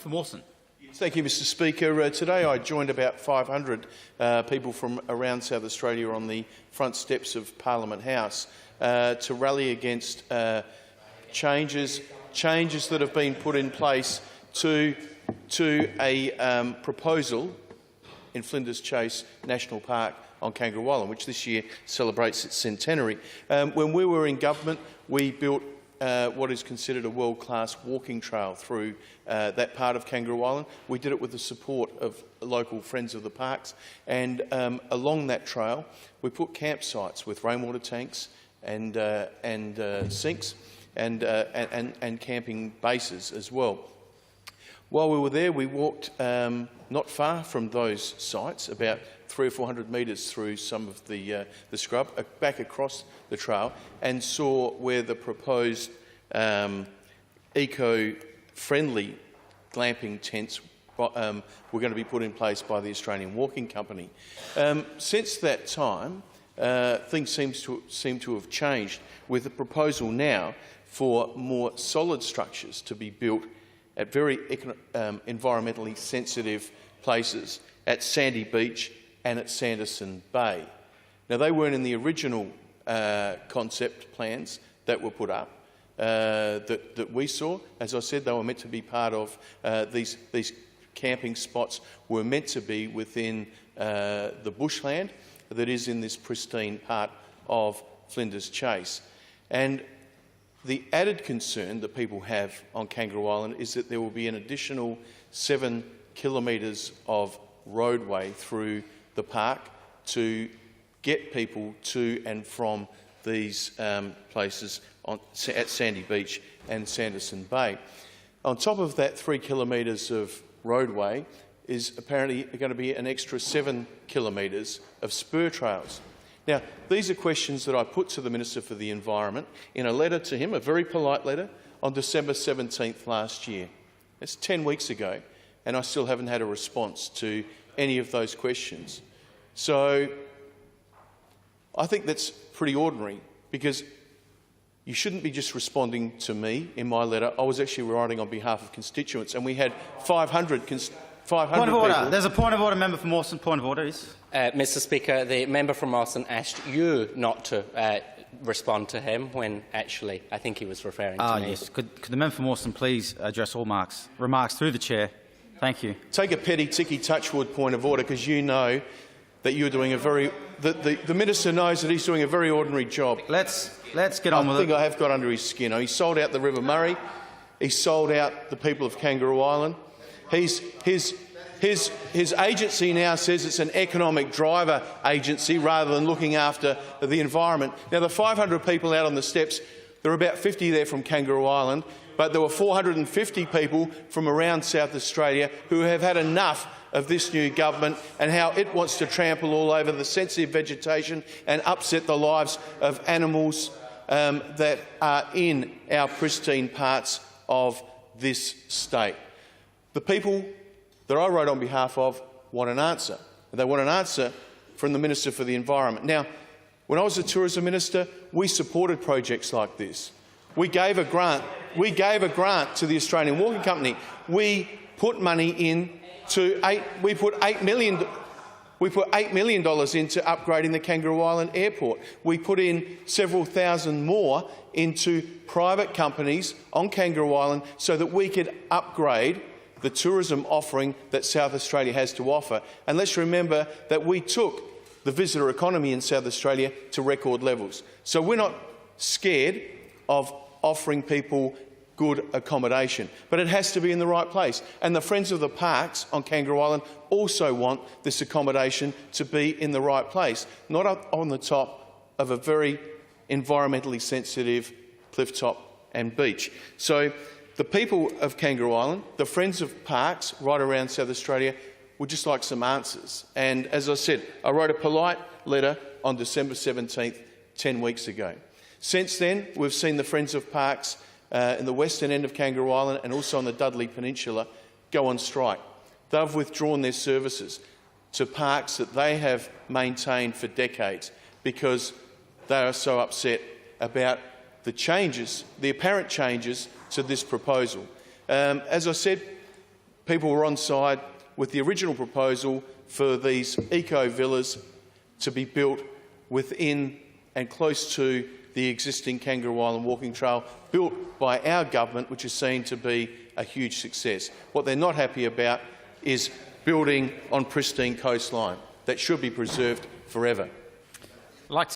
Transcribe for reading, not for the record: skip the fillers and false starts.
For Mawson. Thank you, Mr Speaker. Today I joined about 500 people from around South Australia on the front steps of Parliament House to rally against changes that have been put in place to a proposal in Flinders Chase National Park on Kangaroo Island, which this year celebrates its centenary. When we were in government, we built what is considered a world-class walking trail through that part of Kangaroo Island. We did it with the support of local friends of the parks, and along that trail we put campsites with rainwater tanks and sinks and camping bases as well. While we were there, we walked not far from those sites, about 300 or 400 metres through some of the scrub, back across the trail, and saw where the proposed eco-friendly glamping tents were going to be put in place by the Australian Walking Company. Since that time, things seem to have changed, with the proposal now for more solid structures to be built at very environmentally sensitive places at Sandy Beach and at Sanderson Bay. Now, they weren't in the original concept plans that were put up that we saw. As I said, they were meant to be part of these camping spots were meant to be within the bushland that is in this pristine part of Flinders Chase. And the added concern that people have on Kangaroo Island is that there will be an additional 7 kilometres of roadway through the park to get people to and from these places at Sandy Beach and Sanderson Bay. On top of that 3 kilometres of roadway is apparently going to be an extra 7 kilometres of spur trails. Now, these are questions that I put to the Minister for the Environment in a letter to him, a very polite letter, on December 17th last year. That's 10 weeks ago, and I still haven't had a response to any of those questions. So I think that's pretty ordinary, because you shouldn't be just responding to me in my letter. I was actually writing on behalf of constituents, and we had 500 point of order. People. There's a point of order, member for Mawson. Point of order is. Mr Speaker, the member from Mawson asked you not to respond to him when actually I think he was referring to me. Yes. Could the member for Mawson please address all remarks through the chair? Thank you. Take a petty ticky touchwood point of order, because you know that you're doing a very. The minister knows that he's doing a very ordinary job. Let's get on with it. I think I have got under his skin. He sold out the River Murray. He sold out the people of Kangaroo Island. His agency now says it's an economic driver agency rather than looking after the environment. Now, the 500 people out on the steps, there were about 50 there from Kangaroo Island, but there were 450 people from around South Australia who have had enough of this new government and how it wants to trample all over the sensitive vegetation and upset the lives of animals that are in our pristine parts of this state. The people that I wrote on behalf of want an answer. They want an answer from the Minister for the Environment. Now, when I was the Tourism Minister, we supported projects like this. We gave a grant. We gave a grant to the Australian Walking Company. We put money in to we put $8 million into upgrading the Kangaroo Island Airport. We put in several thousand more into private companies on Kangaroo Island so that we could upgrade the tourism offering that South Australia has to offer. And let's remember that we took the visitor economy in South Australia to record levels. So we're not scared of offering people good accommodation, but it has to be in the right place. And the Friends of the Parks on Kangaroo Island also want this accommodation to be in the right place, not up on the top of a very environmentally sensitive cliff top and beach. So the people of Kangaroo Island, the Friends of Parks right around South Australia, would just like some answers. And as I said, I wrote a polite letter on December 17th, 10 weeks ago. Since then, we've seen the Friends of Parks in the western end of Kangaroo Island and also on the Dudley Peninsula go on strike. They've withdrawn their services to parks that they have maintained for decades because they are so upset about the changes, the apparent changes to this proposal. As I said, people were on side with the original proposal for these eco-villas to be built within and close to the existing Kangaroo Island walking trail, built by our government, which is seen to be a huge success. What they're not happy about is building on pristine coastline that should be preserved forever. I'd like to